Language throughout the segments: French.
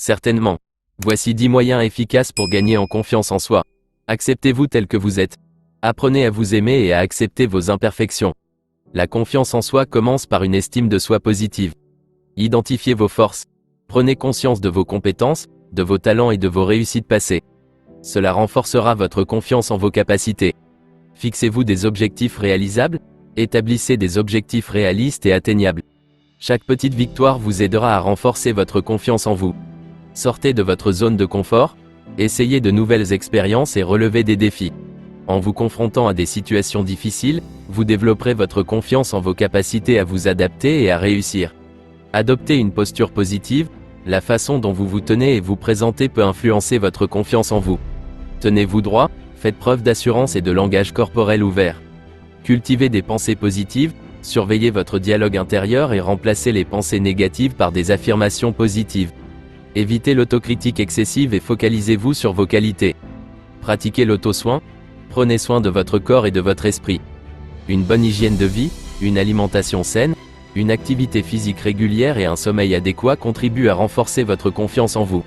Certainement. Voici 10 moyens efficaces pour gagner en confiance en soi. Acceptez-vous tel que vous êtes. Apprenez à vous aimer et à accepter vos imperfections. La confiance en soi commence par une estime de soi positive. Identifiez vos forces. Prenez conscience de vos compétences, de vos talents et de vos réussites passées. Cela renforcera votre confiance en vos capacités. Fixez-vous des objectifs réalisables. Établissez des objectifs réalistes et atteignables. Chaque petite victoire vous aidera à renforcer votre confiance en vous. Sortez de votre zone de confort. Essayez de nouvelles expériences et relevez des défis. En vous confrontant à des situations difficiles, vous développerez votre confiance en vos capacités à vous adapter et à réussir. Adoptez une posture positive. La façon dont vous vous tenez et vous présentez peut influencer votre confiance en vous. Tenez-vous droit, faites preuve d'assurance et de langage corporel ouvert. Cultivez des pensées positives, surveillez votre dialogue intérieur et remplacez les pensées négatives par des affirmations positives. Évitez l'autocritique excessive et focalisez-vous sur vos qualités. Pratiquez l'auto-soin, prenez soin de votre corps et de votre esprit. Une bonne hygiène de vie, une alimentation saine, une activité physique régulière et un sommeil adéquat contribuent à renforcer votre confiance en vous.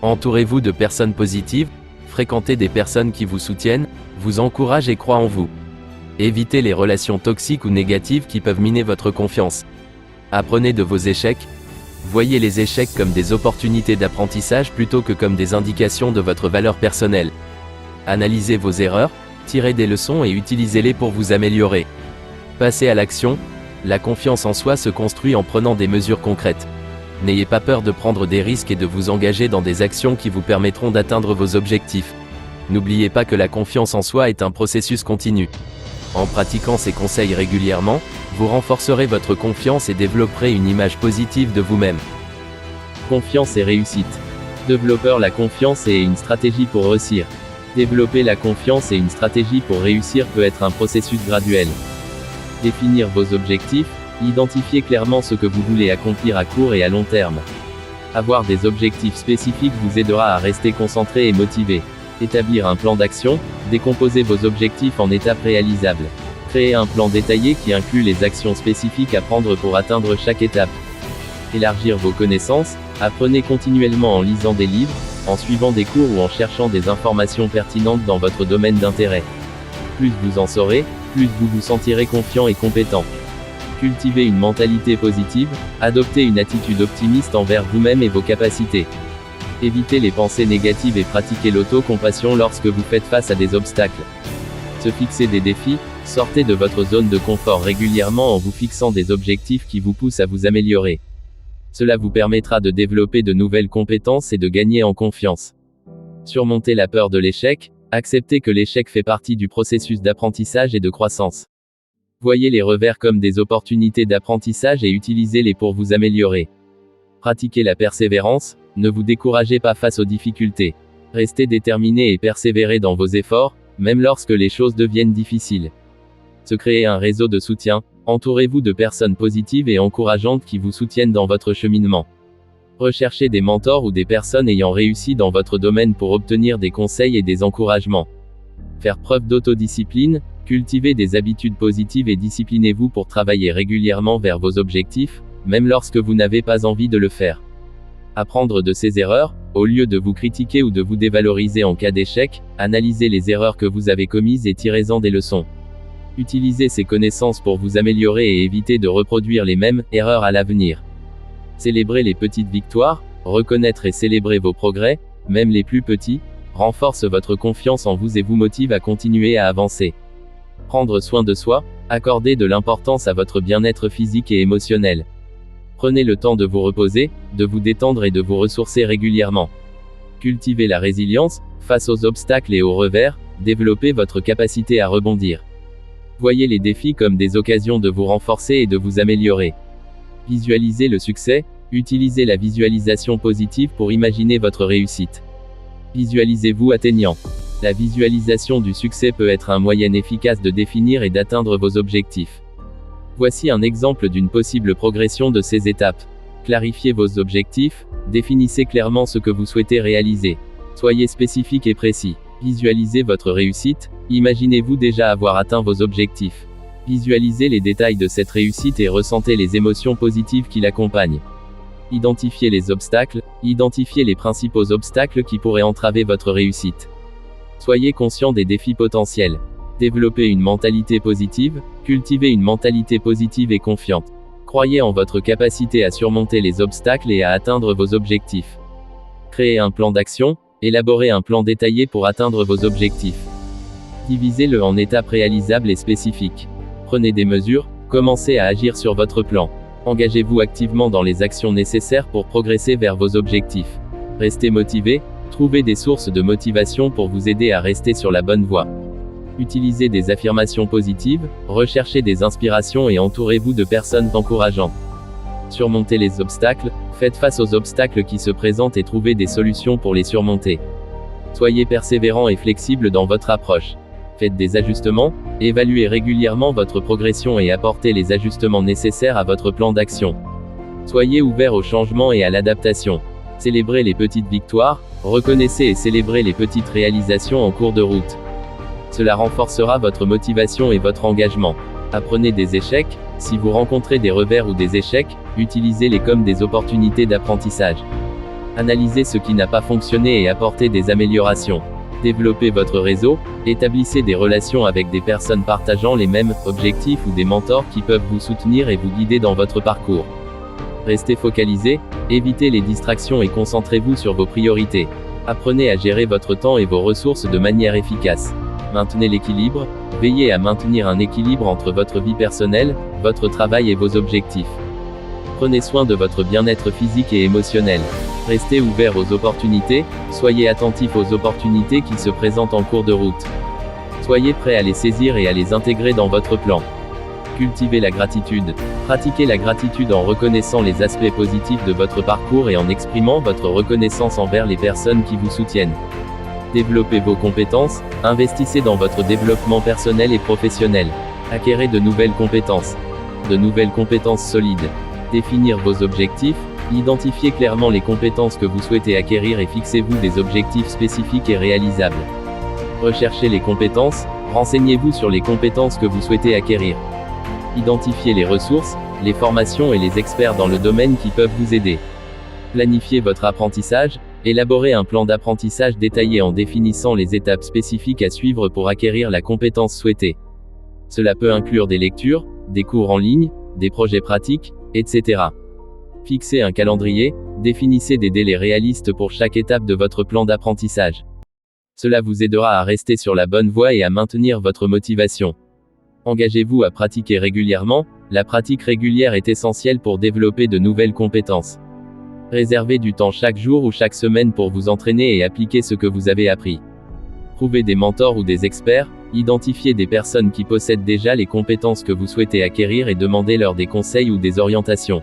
Entourez-vous de personnes positives, fréquentez des personnes qui vous soutiennent, vous encouragent et croient en vous. Évitez les relations toxiques ou négatives qui peuvent miner votre confiance. Apprenez de vos échecs. Voyez les échecs comme des opportunités d'apprentissage plutôt que comme des indications de votre valeur personnelle. Analysez vos erreurs, tirez des leçons et utilisez-les pour vous améliorer. Passez à l'action. La confiance en soi se construit en prenant des mesures concrètes. N'ayez pas peur de prendre des risques et de vous engager dans des actions qui vous permettront d'atteindre vos objectifs. N'oubliez pas que la confiance en soi est un processus continu. En pratiquant ces conseils régulièrement, vous renforcerez votre confiance et développerez une image positive de vous-même. Confiance et réussite. Développer la confiance et une stratégie pour réussir. Développer la confiance et une stratégie pour réussir peut être un processus graduel. Définir vos objectifs. Identifiez clairement ce que vous voulez accomplir à court et à long terme. Avoir des objectifs spécifiques vous aidera à rester concentré et motivé. Établir un plan d'action. Décomposez vos objectifs en étapes réalisables. Créez un plan détaillé qui inclut les actions spécifiques à prendre pour atteindre chaque étape. Élargir vos connaissances. Apprenez continuellement en lisant des livres, en suivant des cours ou en cherchant des informations pertinentes dans votre domaine d'intérêt. Plus vous en saurez, plus vous vous sentirez confiant et compétent. Cultivez une mentalité positive. Adoptez une attitude optimiste envers vous-même et vos capacités. Évitez les pensées négatives et pratiquez l'auto-compassion lorsque vous faites face à des obstacles. Se fixer des défis. Sortez de votre zone de confort régulièrement en vous fixant des objectifs qui vous poussent à vous améliorer. Cela vous permettra de développer de nouvelles compétences et de gagner en confiance. Surmontez la peur de l'échec. Acceptez que l'échec fait partie du processus d'apprentissage et de croissance. Voyez les revers comme des opportunités d'apprentissage et utilisez-les pour vous améliorer. Pratiquez la persévérance. Ne vous découragez pas face aux difficultés. Restez déterminé et persévérez dans vos efforts, même lorsque les choses deviennent difficiles. Se créer un réseau de soutien. Entourez-vous de personnes positives et encourageantes qui vous soutiennent dans votre cheminement. Recherchez des mentors ou des personnes ayant réussi dans votre domaine pour obtenir des conseils et des encouragements. Faire preuve d'autodiscipline. Cultivez des habitudes positives et disciplinez-vous pour travailler régulièrement vers vos objectifs, même lorsque vous n'avez pas envie de le faire. Apprendre de ses erreurs. Au lieu de vous critiquer ou de vous dévaloriser en cas d'échec, analysez les erreurs que vous avez commises et tirez-en des leçons. Utilisez ces connaissances pour vous améliorer et évitez de reproduire les mêmes erreurs à l'avenir. Célébrez les petites victoires. Reconnaître et célébrer vos progrès, même les plus petits, renforce votre confiance en vous et vous motive à continuer à avancer. Prendre soin de soi. Accordez de l'importance à votre bien-être physique et émotionnel. Prenez le temps de vous reposer, de vous détendre et de vous ressourcer régulièrement. Cultivez la résilience. Face aux obstacles et aux revers, développez votre capacité à rebondir. Voyez les défis comme des occasions de vous renforcer et de vous améliorer. Visualisez le succès. Utilisez la visualisation positive pour imaginer votre réussite. Visualisez-vous atteignant. La visualisation du succès peut être un moyen efficace de définir et d'atteindre vos objectifs. Voici un exemple d'une possible progression de ces étapes. Clarifiez vos objectifs. Définissez clairement ce que vous souhaitez réaliser. Soyez spécifique et précis. Visualisez votre réussite. Imaginez-vous déjà avoir atteint vos objectifs. Visualisez les détails de cette réussite et ressentez les émotions positives qui l'accompagnent. Identifiez les obstacles, identifiez les principaux obstacles qui pourraient entraver votre réussite. Soyez conscient des défis potentiels. Développez une mentalité positive, cultivez une mentalité positive et confiante. Croyez en votre capacité à surmonter les obstacles et à atteindre vos objectifs. Créez un plan d'action, élaborez un plan détaillé pour atteindre vos objectifs. Divisez-le en étapes réalisables et spécifiques. Prenez des mesures, commencez à agir sur votre plan. Engagez-vous activement dans les actions nécessaires pour progresser vers vos objectifs. Restez motivé, trouvez des sources de motivation pour vous aider à rester sur la bonne voie. Utilisez des affirmations positives, recherchez des inspirations et entourez-vous de personnes encourageantes. Surmontez les obstacles, faites face aux obstacles qui se présentent et trouvez des solutions pour les surmonter. Soyez persévérant et flexible dans votre approche. Faites des ajustements, évaluez régulièrement votre progression et apportez les ajustements nécessaires à votre plan d'action. Soyez ouvert au changement et à l'adaptation. Célébrez les petites victoires, reconnaissez et célébrez les petites réalisations en cours de route. Cela renforcera votre motivation et votre engagement. Apprenez des échecs, si vous rencontrez des revers ou des échecs, utilisez-les comme des opportunités d'apprentissage. Analysez ce qui n'a pas fonctionné et apportez des améliorations. Développez votre réseau, établissez des relations avec des personnes partageant les mêmes objectifs ou des mentors qui peuvent vous soutenir et vous guider dans votre parcours. Restez focalisé, évitez les distractions et concentrez-vous sur vos priorités. Apprenez à gérer votre temps et vos ressources de manière efficace. Maintenez l'équilibre, veillez à maintenir un équilibre entre votre vie personnelle, votre travail et vos objectifs. Prenez soin de votre bien-être physique et émotionnel. Restez ouvert aux opportunités, soyez attentif aux opportunités qui se présentent en cours de route. Soyez prêt à les saisir et à les intégrer dans votre plan. Cultivez la gratitude. Pratiquez la gratitude en reconnaissant les aspects positifs de votre parcours et en exprimant votre reconnaissance envers les personnes qui vous soutiennent. Développez vos compétences, investissez dans votre développement personnel et professionnel. Acquérez de nouvelles compétences. De nouvelles compétences solides. Définir vos objectifs, identifiez clairement les compétences que vous souhaitez acquérir et fixez-vous des objectifs spécifiques et réalisables. Recherchez les compétences, renseignez-vous sur les compétences que vous souhaitez acquérir. Identifiez les ressources, les formations et les experts dans le domaine qui peuvent vous aider. Planifiez votre apprentissage, élaborez un plan d'apprentissage détaillé en définissant les étapes spécifiques à suivre pour acquérir la compétence souhaitée. Cela peut inclure des lectures, des cours en ligne, des projets pratiques, etc. Fixez un calendrier, définissez des délais réalistes pour chaque étape de votre plan d'apprentissage. Cela vous aidera à rester sur la bonne voie et à maintenir votre motivation. Engagez-vous à pratiquer régulièrement, la pratique régulière est essentielle pour développer de nouvelles compétences. Réservez du temps chaque jour ou chaque semaine pour vous entraîner et appliquer ce que vous avez appris. Trouvez des mentors ou des experts, identifiez des personnes qui possèdent déjà les compétences que vous souhaitez acquérir et demandez-leur des conseils ou des orientations.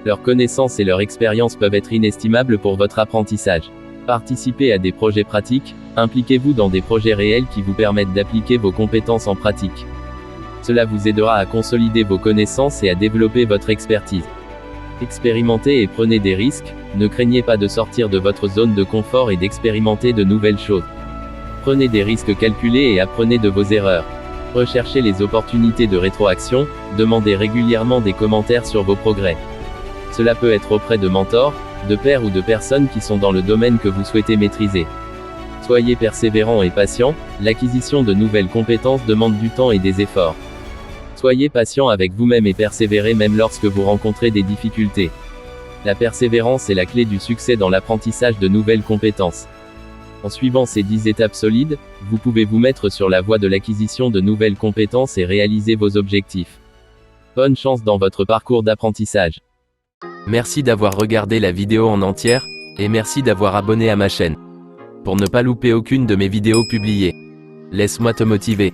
Leurs connaissances et leur expérience peuvent être inestimables pour votre apprentissage. Participez à des projets pratiques, impliquez-vous dans des projets réels qui vous permettent d'appliquer vos compétences en pratique. Cela vous aidera à consolider vos connaissances et à développer votre expertise. Expérimentez et prenez des risques, ne craignez pas de sortir de votre zone de confort et d'expérimenter de nouvelles choses. Prenez des risques calculés et apprenez de vos erreurs. Recherchez les opportunités de rétroaction, demandez régulièrement des commentaires sur vos progrès. Cela peut être auprès de mentors, de pairs ou de personnes qui sont dans le domaine que vous souhaitez maîtriser. Soyez persévérant et patient, l'acquisition de nouvelles compétences demande du temps et des efforts. Soyez patient avec vous-même et persévérez même lorsque vous rencontrez des difficultés. La persévérance est la clé du succès dans l'apprentissage de nouvelles compétences. En suivant ces 10 étapes solides, vous pouvez vous mettre sur la voie de l'acquisition de nouvelles compétences et réaliser vos objectifs. Bonne chance dans votre parcours d'apprentissage. Merci d'avoir regardé la vidéo en entière, et merci d'avoir abonné à ma chaîne. Pour ne pas louper aucune de mes vidéos publiées. Laisse-moi te motiver.